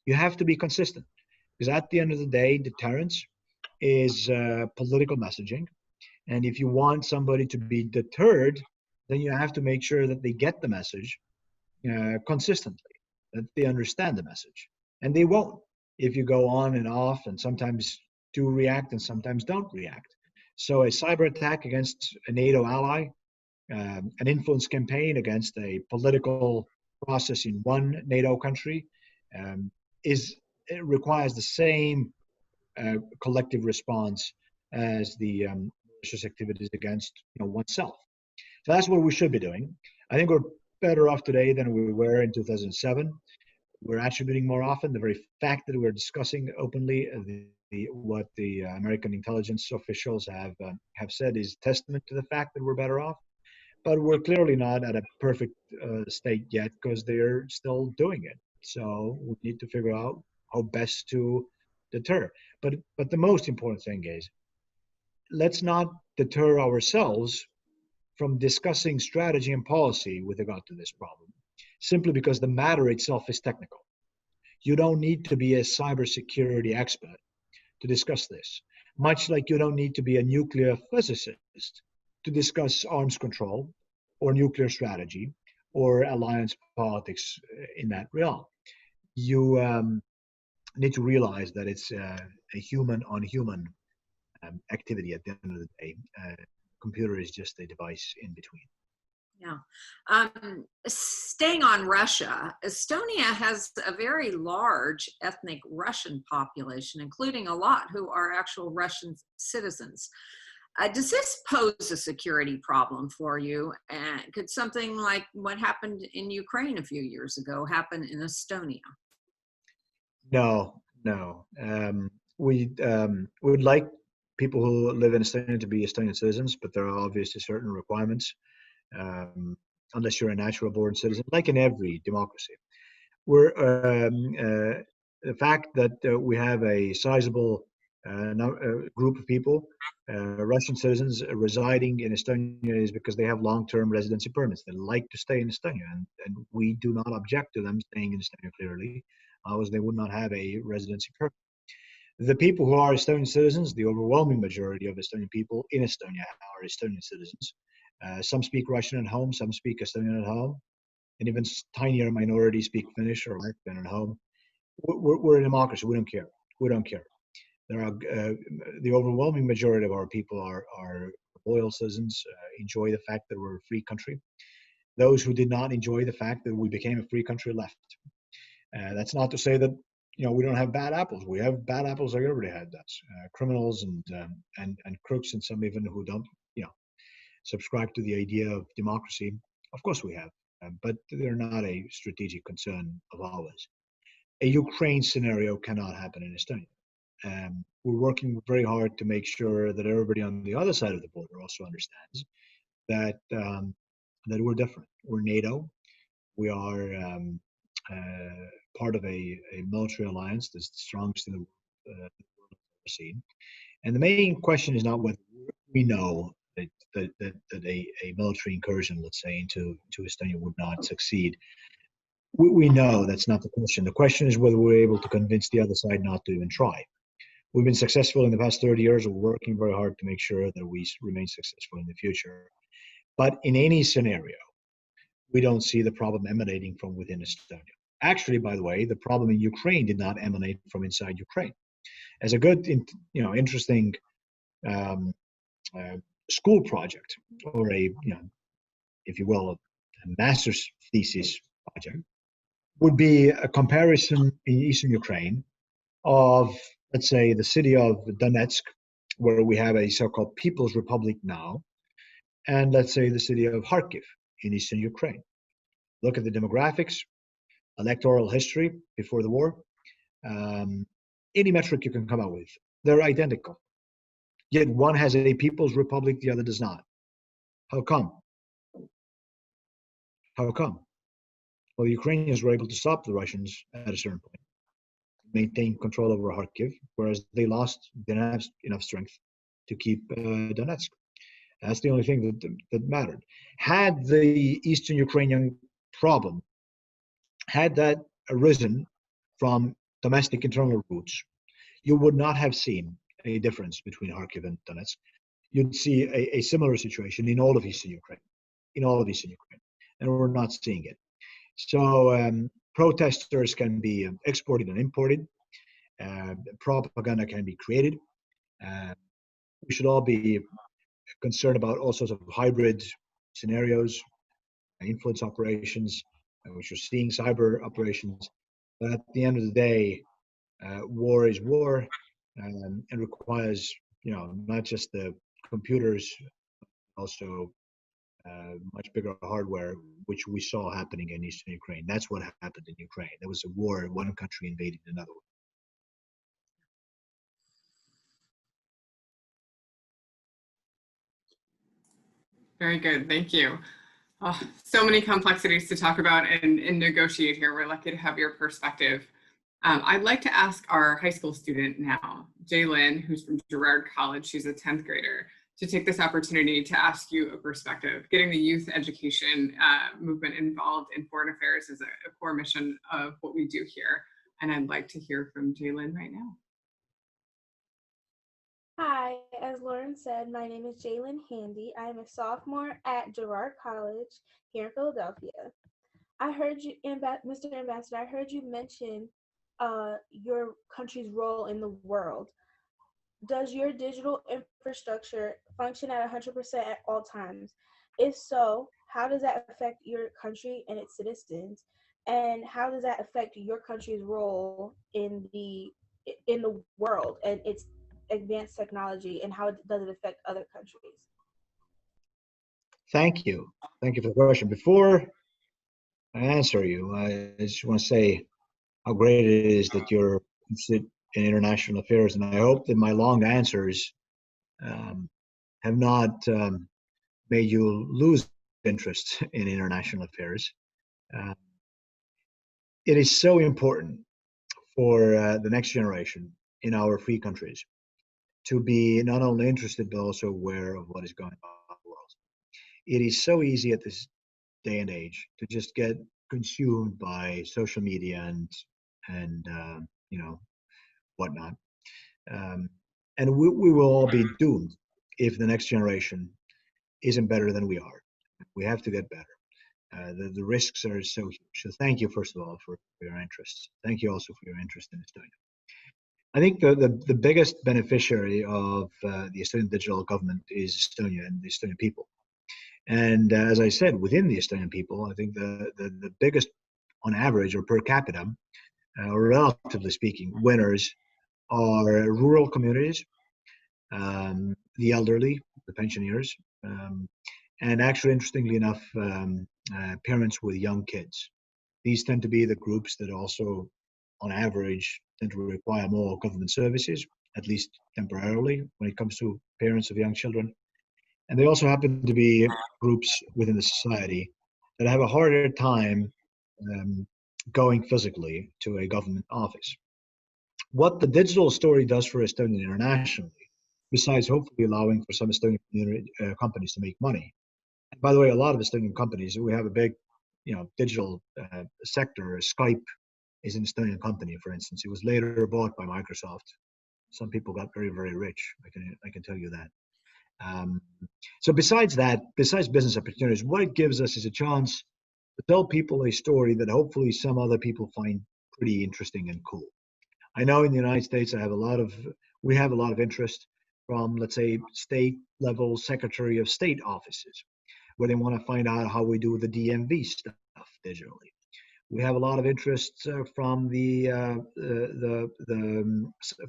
You have to be consistent, because at the end of the day, deterrence is political messaging. And if you want somebody to be deterred, then you have to make sure that they get the message consistently, that they understand the message. And they won't if you go on and off and sometimes do react and sometimes don't react. So a cyber attack against a NATO ally, an influence campaign against a political process in one NATO country, it requires the same collective response as the malicious activities against oneself. So that's what we should be doing. I think we're better off today than we were in 2007. We're attributing more often. The very fact that we're discussing openly what the American intelligence officials have said is testament to the fact that we're better off. But we're clearly not at a perfect state yet, because they're still doing it. So we need to figure out how best to deter. But the most important thing is, let's not deter ourselves from discussing strategy and policy with regard to this problem, simply because the matter itself is technical. You don't need to be a cybersecurity expert to discuss this, much like you don't need to be a nuclear physicist to discuss arms control or nuclear strategy or alliance politics in that realm. You need to realize that it's a human on human activity at the end of the day. Computer is just a device in between. Yeah. Staying on Russia, Estonia has a very large ethnic Russian population, including a lot who are actual Russian citizens. Does this pose a security problem for you? And could something like what happened in Ukraine a few years ago happen in Estonia? No. We would like people who live in Estonia to be Estonian citizens, but there are obviously certain requirements. Unless you're a natural born citizen, like in every democracy. The fact that we have a sizable group of people, Russian citizens residing in Estonia, is because they have long-term residency permits. They like to stay in Estonia, and we do not object to them staying in Estonia clearly, otherwise they would not have a residency permit. The people who are Estonian citizens, the overwhelming majority of Estonian people in Estonia are Estonian citizens. Some speak Russian at home, some speak Estonian at home, and even tinier minorities speak Finnish or Latvian at home. We're a democracy. We don't care. We don't care. There are the overwhelming majority of our people are loyal citizens, enjoy the fact that we're a free country. Those who did not enjoy the fact that we became a free country left. That's not to say that we don't have bad apples. We have bad apples like everybody had does. Criminals and crooks, and some even who don't subscribe to the idea of democracy. Of course we have, but they're not a strategic concern of ours. A Ukraine scenario cannot happen in Estonia. We're working very hard to make sure that everybody on the other side of the border also understands that that we're different. We're NATO. We are part of a military alliance that's the strongest in the world I've ever seen. And the main question is not whether we know that a military incursion, let's say, into Estonia would not succeed. We know that's not the question. The question is whether we're able to convince the other side not to even try. We've been successful in the past 30 years. We're working very hard to make sure that we remain successful in the future. But in any scenario, we don't see the problem emanating from within Estonia. Actually, by the way, the problem in Ukraine did not emanate from inside Ukraine. As a good, interesting school project, or if you will, a master's thesis project, would be a comparison in Eastern Ukraine of, let's say, the city of Donetsk, where we have a so-called People's Republic now, and let's say the city of Kharkiv in Eastern Ukraine. Look at the demographics, electoral history before the war, any metric you can come up with, they're identical. Yet one has a People's Republic, the other does not. How come? How come? Well, the Ukrainians were able to stop the Russians at a certain point, maintain control over Kharkiv, whereas they didn't have enough strength to keep Donetsk. That's the only thing that mattered. Had the Eastern Ukrainian problem, had that arisen from domestic internal roots, you would not have seen a difference between Kharkiv and Donetsk. You'd see a similar situation in all of Eastern Ukraine, and we're not seeing it. So protesters can be exported and imported. Propaganda can be created. We should all be concerned about all sorts of hybrid scenarios, influence operations, which are seeing cyber operations. But at the end of the day, war is war, and requires, not just the computers, also much bigger hardware, which we saw happening in Eastern Ukraine. That's what happened in Ukraine. There was a war, one country invaded another one. Very good, thank you. Oh, so many complexities to talk about and negotiate here. We're lucky to have your perspective. I'd like to ask our high school student now, Jaylin, who's from Girard College, she's a 10th grader, to take this opportunity to ask you a perspective. Getting the youth education movement involved in foreign affairs is a core mission of what we do here. And I'd like to hear from Jaylin right now. Hi, as Lauren said, my name is Jaylin Handy. I am a sophomore at Girard College here in Philadelphia. I heard you, Mr. Ambassador, I heard you mention your country's role in the world. Does your digital infrastructure function at 100% at all times? If so, how does that affect your country and its citizens? And how does that affect your country's role in the world and its advanced technology, and how does it affect other countries? Thank you. Thank you for the question. Before I answer you, I just want to say how great it is that you're interested in international affairs, and I hope that my long answers have not made you lose interest in international affairs. It is so important for the next generation in our free countries to be not only interested but also aware of what is going on in the world. It is so easy at this day and age to just get consumed by social media and whatnot, and we will all be doomed if the next generation isn't better than we are. We have to get better. The risks are so huge. So thank you, first of all, for your interest. Thank you also for your interest in Estonia. I think the biggest beneficiary of the Estonian digital government is Estonia and the Estonian people. And as I said, within the Estonian people, I think the biggest, on average or per capita, or relatively speaking, winners are rural communities, the elderly, the pensioners, and actually, interestingly enough, parents with young kids. These tend to be the groups that also, on average, tend to require more government services, at least temporarily, when it comes to parents of young children. And they also happen to be groups within the society that have a harder time going physically to a government office. What the digital story does for Estonia internationally, besides hopefully allowing for some Estonian companies to make money. And by the way, a lot of Estonian companies, we have a big, digital sector. Skype is an Estonian company, for instance. It was later bought by Microsoft. Some people got very, very rich. I can tell you that. So besides business opportunities, what it gives us is a chance to tell people a story that hopefully some other people find pretty interesting and cool. I know in the United States, we have a lot of interest from, let's say, state level Secretary of State offices, where they want to find out how we do the DMV stuff digitally. We have a lot of interest from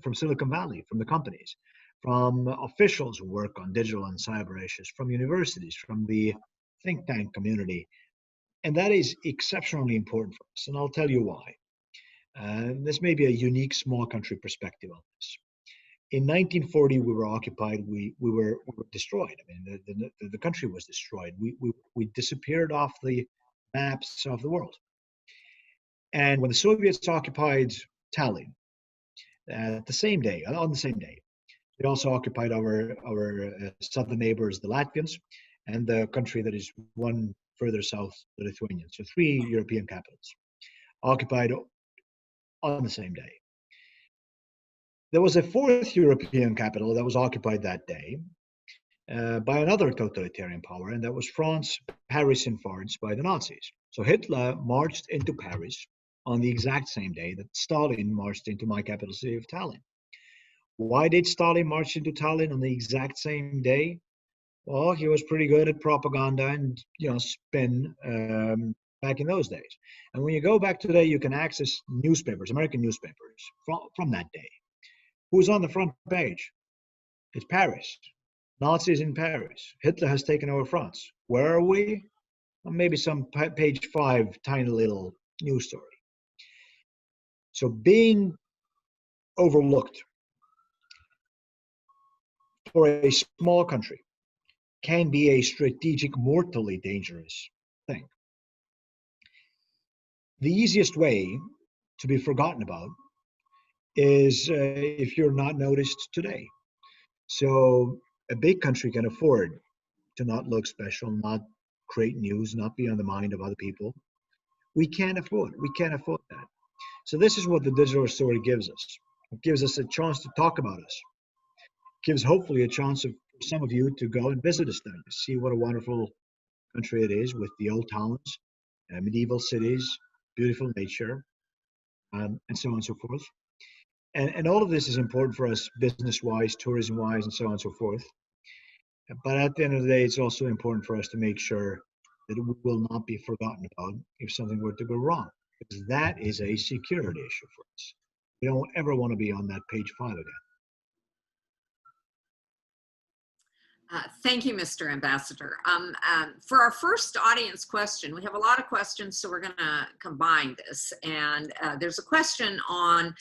from Silicon Valley, from the companies, from officials who work on digital and cyber issues, from universities, from the think tank community. And that is exceptionally important for us, and I'll tell you why. This may be a unique small country perspective on this. In 1940, we were occupied. We were destroyed. I mean, the country was destroyed. We disappeared off the maps of the world. And when the Soviets occupied Tallinn, on the same day, They also occupied our southern neighbors, the Latvians, and the country that is one further south, the Lithuanians. So 3 European capitals occupied on the same day. There was a 4th European capital that was occupied that day by another totalitarian power, and that was France, Paris in France, by the Nazis. So Hitler marched into Paris on the exact same day that Stalin marched into my capital city of Tallinn. Why did Stalin march into Tallinn on the exact same day? Well, he was pretty good at propaganda and, spin back in those days. And when you go back today, you can access newspapers, American newspapers, from that day. Who's on the front page? It's Paris. Nazis in Paris. Hitler has taken over France. Where are we? Well, maybe some page 5, tiny little news story. So being overlooked for a small country can be a strategic, mortally dangerous thing. The easiest way to be forgotten about is if you're not noticed today. So a big country can afford to not look special, not create news, not be on the mind of other people. We can't afford that. So this is what the digital story gives us. It gives us a chance to talk about us. It gives hopefully a chance for some of you to go and visit Estonia, see what a wonderful country it is with the old towns, medieval cities, beautiful nature, and so on and so forth. And all of this is important for us business-wise, tourism-wise, and so on and so forth. But at the end of the day, it's also important for us to make sure that it will not be forgotten about if something were to go wrong, because that is a security issue for us. We don't ever want to be on that page 5 again. Thank you, Mr. Ambassador. For our first audience question, we have a lot of questions, so we're going to combine this. And there's a question on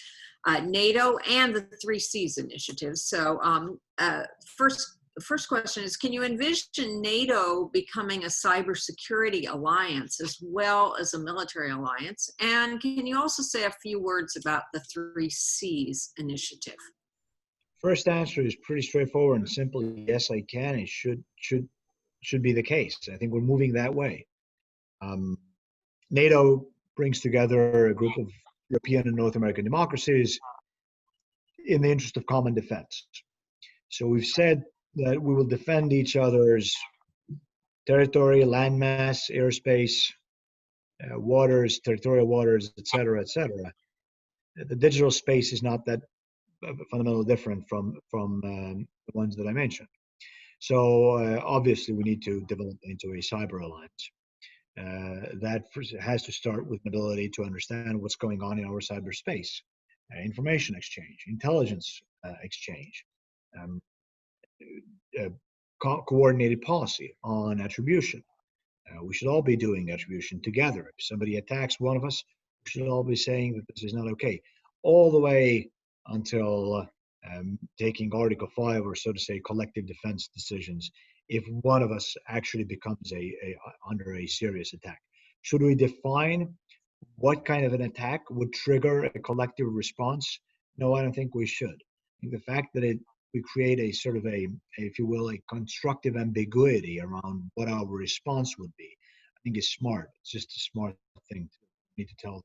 NATO and the 3 Cs initiatives. So the first question is, can you envision NATO becoming a cybersecurity alliance as well as a military alliance? And can you also say a few words about the 3 Cs initiative? First answer is pretty straightforward and simple. Yes, I can. It should be the case. I think we're moving that way. NATO brings together a group of European and North American democracies in the interest of common defense. So we've said that we will defend each other's territory, landmass, airspace, waters, territorial waters, et cetera, et cetera. The digital space is not that fundamentally different from the ones that I mentioned. So obviously we need to develop into a cyber alliance. That has to start with an ability to understand what's going on in our cyberspace, information exchange, intelligence exchange, coordinated policy on attribution. We should all be doing attribution together. If somebody attacks one of us, we should all be saying that this is not okay. All the way until taking Article 5, or so to say, collective defense decisions, if one of us actually becomes under a serious attack. Should we define what kind of an attack would trigger a collective response? No, I don't think we should. I think the fact that we create a sort of if you will, a constructive ambiguity around what our response would be, I think is smart. It's just a smart thing. We need to tell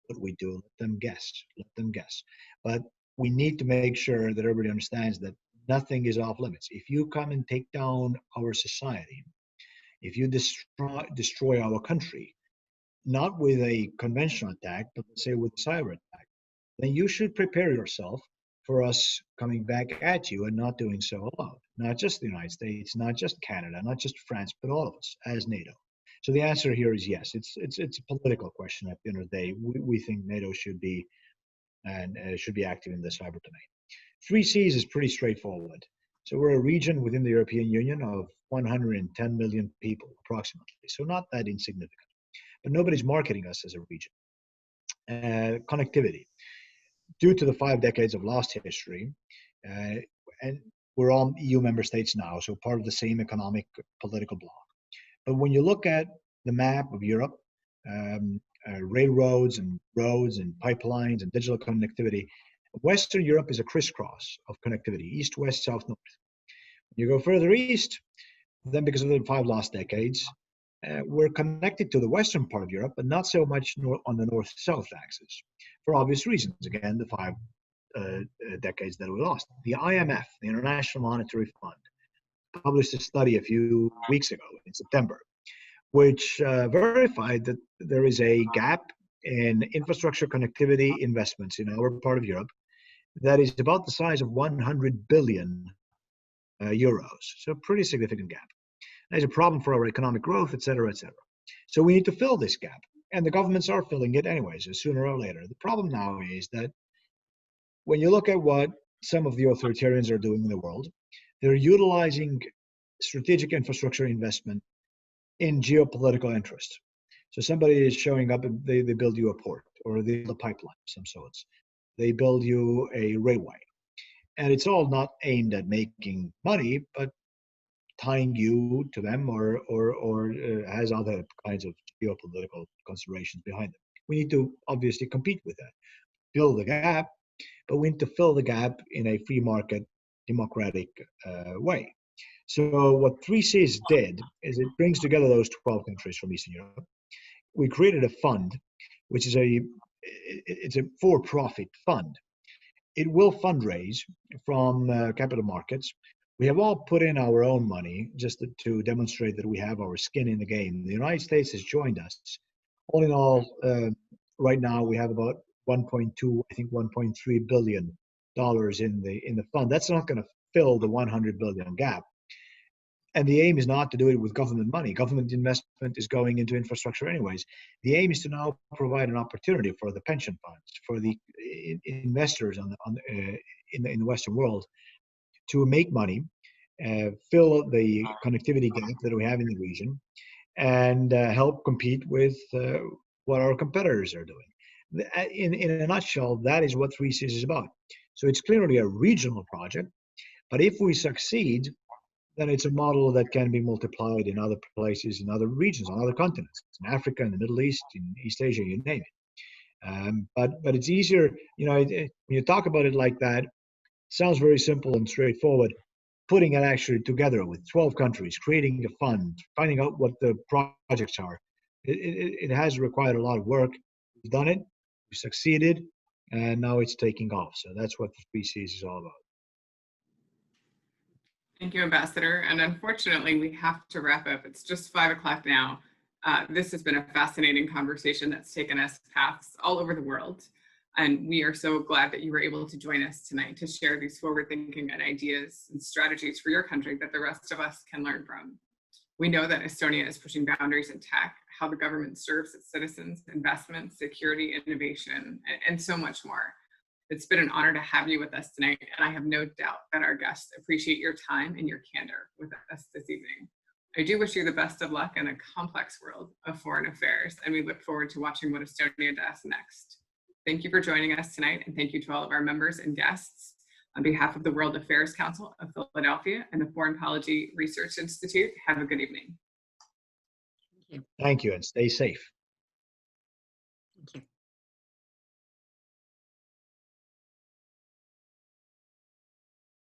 what we do. Let them guess. But we need to make sure that everybody understands that nothing is off limits. If you come and take down our society, if you destroy our country, not with a conventional attack, but let's say with a cyber attack, then you should prepare yourself for us coming back at you and not doing so alone. Not just the United States, not just Canada, not just France, but all of us as NATO. So the answer here is yes. It's a political question at the end of the day. We think NATO should be active in the cyber domain. 3 Cs is pretty straightforward. So we're a region within the European Union of 110 million people, approximately. So not that insignificant. But nobody's marketing us as a region. Connectivity. Due to the 5 decades of lost history, and we're all EU member states now, so part of the same economic political bloc. But when you look at the map of Europe, railroads and roads and pipelines and digital connectivity, Western Europe is a crisscross of connectivity, east, west, south, north. You go further east, then because of the 5 last decades, we're connected to the western part of Europe, but not so much on the north-south axis, for obvious reasons. Again, the 5 decades that we lost. The IMF, the International Monetary Fund, published a study a few weeks ago in September, which verified that there is a gap in infrastructure connectivity investments in our part of Europe that is about the size of 100 billion euros. So a pretty significant gap. There's a problem for our economic growth, et cetera, et cetera. So we need to fill this gap. And the governments are filling it anyways, sooner or later. The problem now is that when you look at what some of the authoritarians are doing in the world, they're utilizing strategic infrastructure investment in geopolitical interest. So somebody is showing up and they build you a port, or they build a pipeline of some sorts. They build you a railway. And it's all not aimed at making money, but tying you to them, or has other kinds of geopolitical considerations behind them. We need to obviously compete with that, fill the gap, but we need to fill the gap in a free market, democratic way. So what 3Cs did is it brings together those 12 countries from Eastern Europe. We created a fund, which is it's a for-profit fund. It will fundraise from capital markets. We have all put in our own money just to demonstrate that we have our skin in the game. The United States has joined us. All in all, right now we have about 1.2, I think 1.3 billion dollars in the fund. That's not going to fill the 100 billion gap. And the aim is not to do it with government money. Government investment is going into infrastructure anyways. The aim is to now provide an opportunity for the pension funds, for the investors in the Western world to make money, fill the connectivity gap that we have in the region, and help compete with what our competitors are doing. In a nutshell, that is what 3Cs is about. So it's clearly a regional project, but if we succeed, then it's a model that can be multiplied in other places, in other regions, on other continents, in Africa, in the Middle East, in East Asia, you name it. But it's easier, when you talk about it like that, it sounds very simple and straightforward. Putting it actually together with 12 countries, creating a fund, finding out what the projects are, it has required a lot of work. We've done it, we've succeeded, and now it's taking off. So that's what the 3Cs is all about. Thank you, Ambassador. And unfortunately, we have to wrap up. It's just 5 o'clock now. This has been a fascinating conversation that's taken us paths all over the world. And we are so glad that you were able to join us tonight to share these forward-thinking and ideas and strategies for your country that the rest of us can learn from. We know that Estonia is pushing boundaries in tech, how the government serves its citizens, investment, security, innovation, and so much more. It's been an honor to have you with us tonight, and I have no doubt that our guests appreciate your time and your candor with us this evening. I do wish you the best of luck in a complex world of foreign affairs, and we look forward to watching what Estonia does next. Thank you for joining us tonight, and thank you to all of our members and guests. On behalf of the World Affairs Council of Philadelphia and the Foreign Policy Research Institute, have a good evening. Thank you. Thank you, and stay safe.